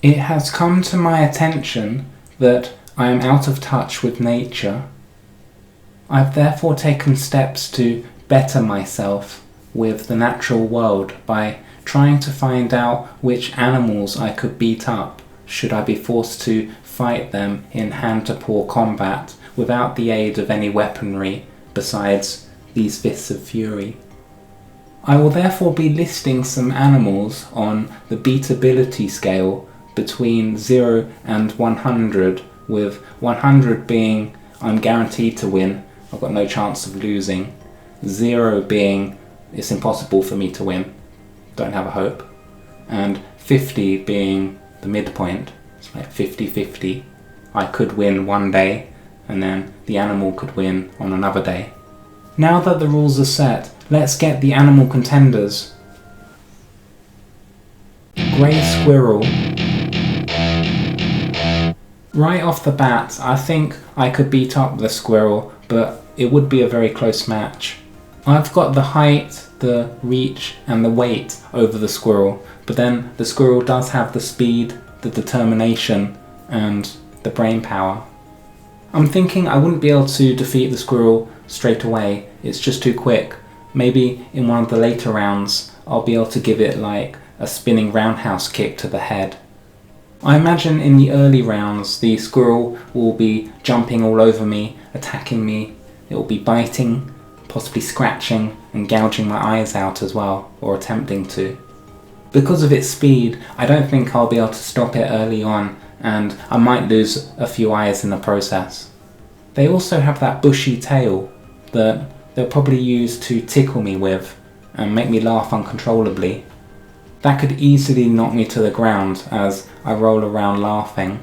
It has come to my attention that I am out of touch with nature. I've therefore taken steps to better myself with the natural world by trying to find out which animals I could beat up should I be forced to fight them in hand-to-paw combat without the aid of any weaponry besides these fists of fury. I will therefore be listing some animals on the beatability scale between 0 and 100, with 100 being I'm guaranteed to win, I've got no chance of losing, 0 being it's impossible for me to win, don't have a hope, and 50 being the midpoint. It's like 50-50. I could win one day and then the animal could win on another day. Now that the rules are set, let's get the animal contenders. Grey squirrel. Right off the bat, I think I could beat up the squirrel, but it would be a very close match. I've got the height, the reach and the weight over the squirrel, but then the squirrel does have the speed, the determination and the brain power. I'm thinking I wouldn't be able to defeat the squirrel straight away, it's just too quick. Maybe in one of the later rounds I'll be able to give it like a spinning roundhouse kick to the head. I imagine in the early rounds the squirrel will be jumping all over me, attacking me, it will be biting, possibly scratching and gouging my eyes out as well, or attempting to. Because of its speed, I don't think I'll be able to stop it early on, and I might lose a few eyes in the process. They also have that bushy tail that they'll probably use to tickle me with and make me laugh uncontrollably. That could easily knock me to the ground as I roll around laughing.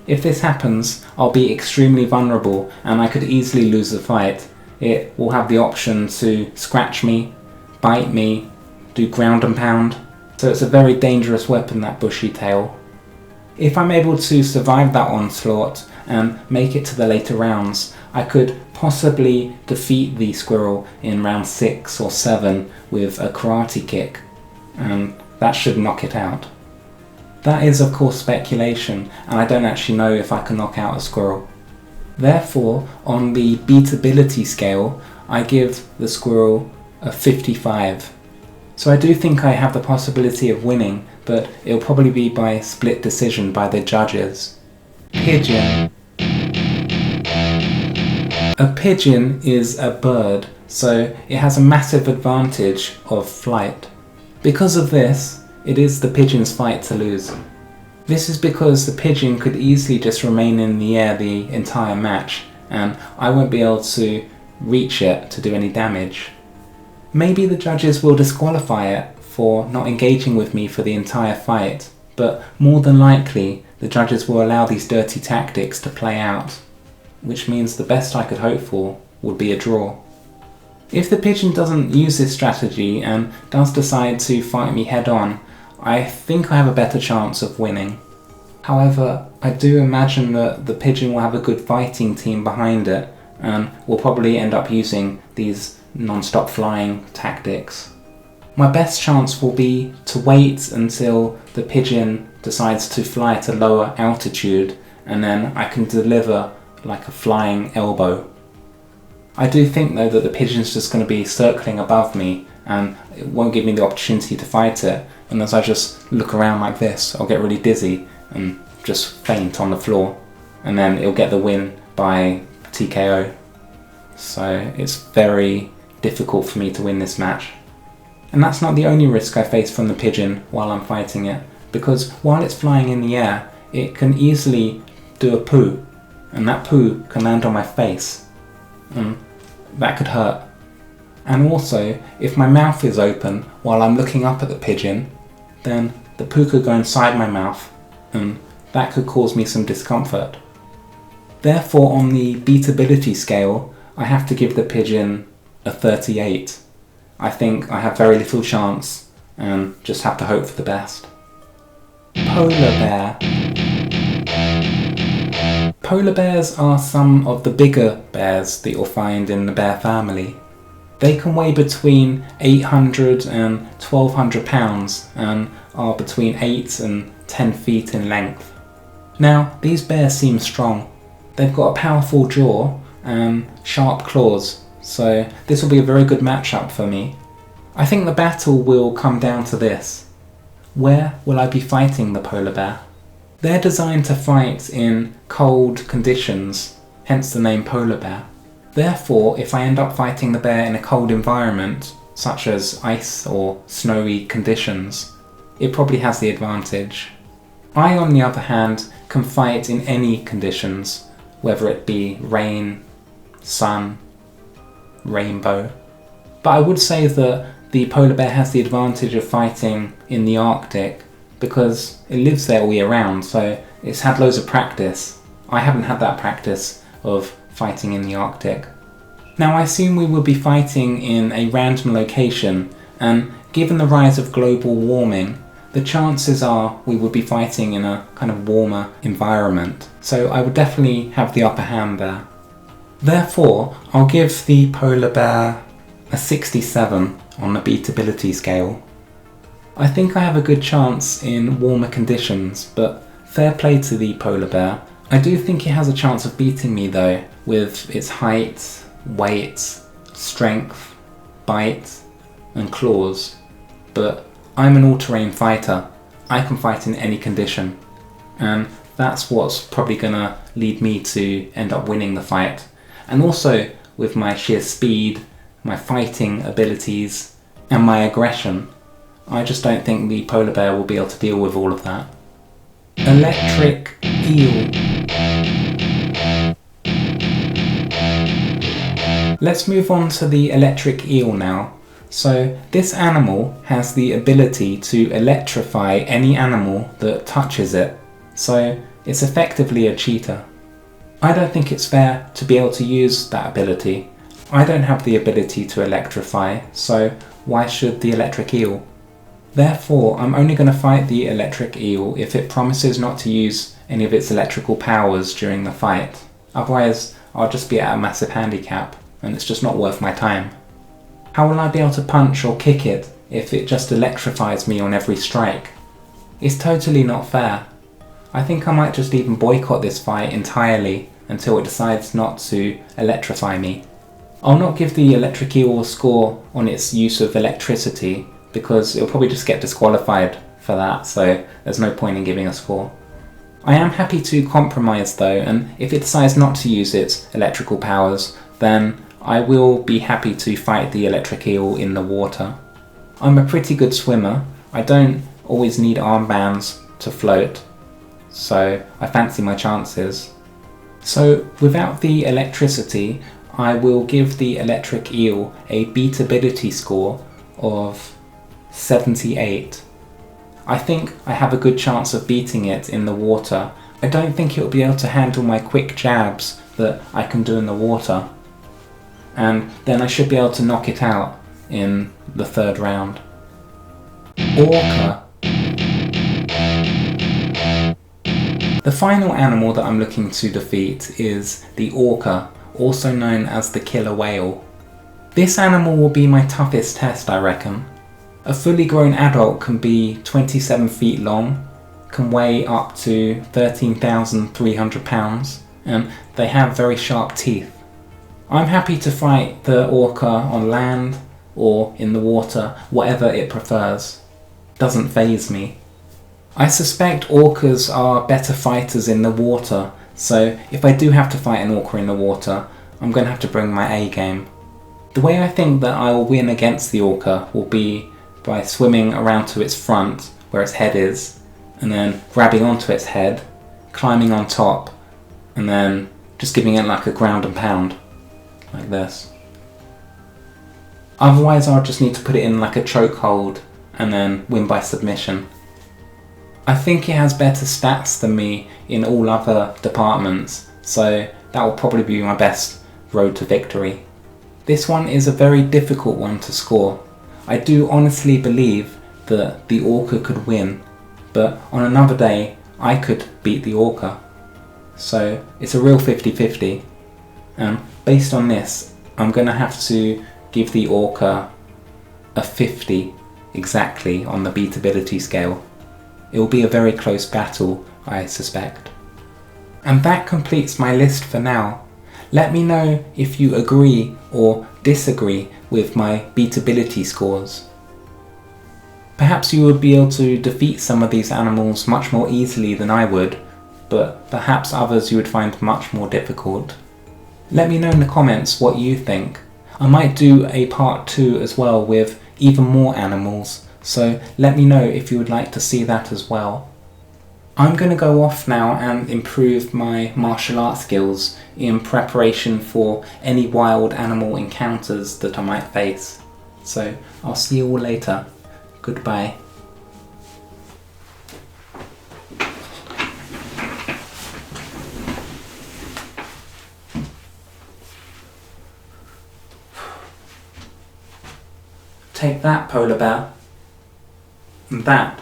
If this happens, I'll be extremely vulnerable and I could easily lose the fight. It will have the option to scratch me, bite me, do ground and pound. So it's a very dangerous weapon, that bushy tail. If I'm able to survive that onslaught and make it to the later rounds, I could possibly defeat the squirrel in round 6 or 7 with a karate kick, and that should knock it out. That is of course speculation, and I don't actually know if I can knock out a squirrel. Therefore, on the beatability scale, I give the squirrel a 55. So I do think I have the possibility of winning, but it'll probably be by split decision by the judges. Pigeon. A pigeon is a bird, so it has a massive advantage of flight. Because of this, it is the pigeon's fight to lose. This is because the pigeon could easily just remain in the air the entire match, and I won't be able to reach it to do any damage. Maybe the judges will disqualify it for not engaging with me for the entire fight, but more than likely the judges will allow these dirty tactics to play out, which means the best I could hope for would be a draw. If the pigeon doesn't use this strategy and does decide to fight me head on, I think I have a better chance of winning. However, I do imagine that the pigeon will have a good fighting team behind it and will probably end up using these non-stop flying tactics. My best chance will be to wait until the pigeon decides to fly at a lower altitude, and then I can deliver like a flying elbow. I do think though that the pigeon's just going to be circling above me and it won't give me the opportunity to fight it, and as I just look around like this, I'll get really dizzy and just faint on the floor, and then it'll get the win by TKO. So it's very difficult for me to win this match. And that's not the only risk I face from the pigeon while I'm fighting it, because while it's flying in the air, it can easily do a poo, and that poo can land on my face, and that could hurt. And also, if my mouth is open while I'm looking up at the pigeon, then the poo could go inside my mouth, and that could cause me some discomfort. Therefore, on the beatability scale, I have to give the pigeon a 38. I think I have very little chance and just have to hope for the best. Polar bear. Polar bears are some of the bigger bears that you'll find in the bear family. They can weigh between 800 and 1200 pounds and are between 8 and 10 feet in length. Now, these bears seem strong. They've got a powerful jaw and sharp claws, so this will be a very good matchup for me. I think the battle will come down to this. Where will I be fighting the polar bear? They're designed to fight in cold conditions, hence the name polar bear. Therefore, if I end up fighting the bear in a cold environment, such as ice or snowy conditions, it probably has the advantage. I, on the other hand, can fight in any conditions, whether it be rain, sun, rainbow. But I would say that the polar bear has the advantage of fighting in the Arctic because it lives there all year round, so it's had loads of practice. I haven't had that practice of fighting in the Arctic. Now, I assume we will be fighting in a random location, and given the rise of global warming, the chances are we would be fighting in a kind of warmer environment, so I would definitely have the upper hand there. Therefore, I'll give the polar bear a 67 on the beatability scale. I think I have a good chance in warmer conditions, but fair play to the polar bear. I do think it has a chance of beating me though, with its height, weight, strength, bite and claws, but I'm an all-terrain fighter. I can fight in any condition, and that's what's probably gonna lead me to end up winning the fight. And also with my sheer speed, my fighting abilities and my aggression, I just don't think the polar bear will be able to deal with all of that. Electric eel. Let's move on to the electric eel now. So this animal has the ability to electrify any animal that touches it, so it's effectively a cheater. I don't think it's fair to be able to use that ability. I don't have the ability to electrify, so why should the electric eel? Therefore, I'm only going to fight the electric eel if it promises not to use any of its electrical powers during the fight. Otherwise, I'll just be at a massive handicap, and it's just not worth my time. How will I be able to punch or kick it if it just electrifies me on every strike? It's totally not fair. I think I might just even boycott this fight entirely until it decides not to electrify me. I'll not give the electric eel a score on its use of electricity because it'll probably just get disqualified for that, so there's no point in giving a score. I am happy to compromise though, and if it decides not to use its electrical powers, then I will be happy to fight the electric eel in the water. I'm a pretty good swimmer. I don't always need armbands to float, so I fancy my chances. So without the electricity, I will give the electric eel a beatability score of 78. I think I have a good chance of beating it in the water. I don't think it will be able to handle my quick jabs that I can do in the water. And then I should be able to knock it out in the third round. Orca. The final animal that I'm looking to defeat is the orca, also known as the killer whale. This animal will be my toughest test, I reckon. A fully grown adult can be 27 feet long, can weigh up to 13,300 pounds, and they have very sharp teeth. I'm happy to fight the orca on land or in the water, whatever it prefers. Doesn't faze me. I suspect orcas are better fighters in the water, so if I do have to fight an orca in the water, I'm going to have to bring my A game. The way I think that I will win against the orca will be by swimming around to its front, where its head is, and then grabbing onto its head, climbing on top, and then just giving it like a ground and pound. Like this. Otherwise I'll just need to put it in like a chokehold and then win by submission. I think it has better stats than me in all other departments, so that will probably be my best road to victory. This one is a very difficult one to score. I do honestly believe that the orca could win, but on another day I could beat the orca. So it's a real 50-50. Based on this, I'm going to have to give the orca a 50 exactly on the beatability scale. It will be a very close battle, I suspect. And that completes my list for now. Let me know if you agree or disagree with my beatability scores. Perhaps you would be able to defeat some of these animals much more easily than I would, but perhaps others you would find much more difficult. Let me know in the comments what you think. I might do a part 2 as well with even more animals, so let me know if you would like to see that as well. I'm going to go off now and improve my martial arts skills in preparation for any wild animal encounters that I might face. So I'll see you all later. Goodbye. Take that, polar bear. And that.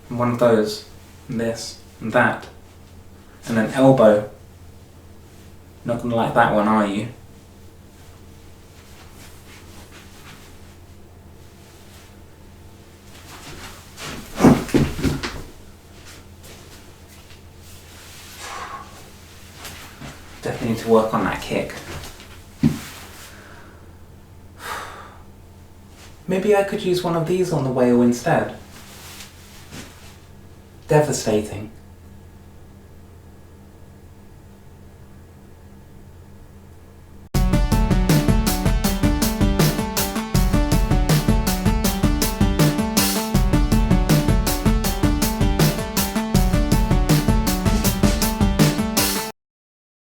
And one of those. And this. And that. And an elbow. Not gonna like that one, are you? Definitely need to work on that kick. Maybe I could use one of these on the whale instead. Devastating.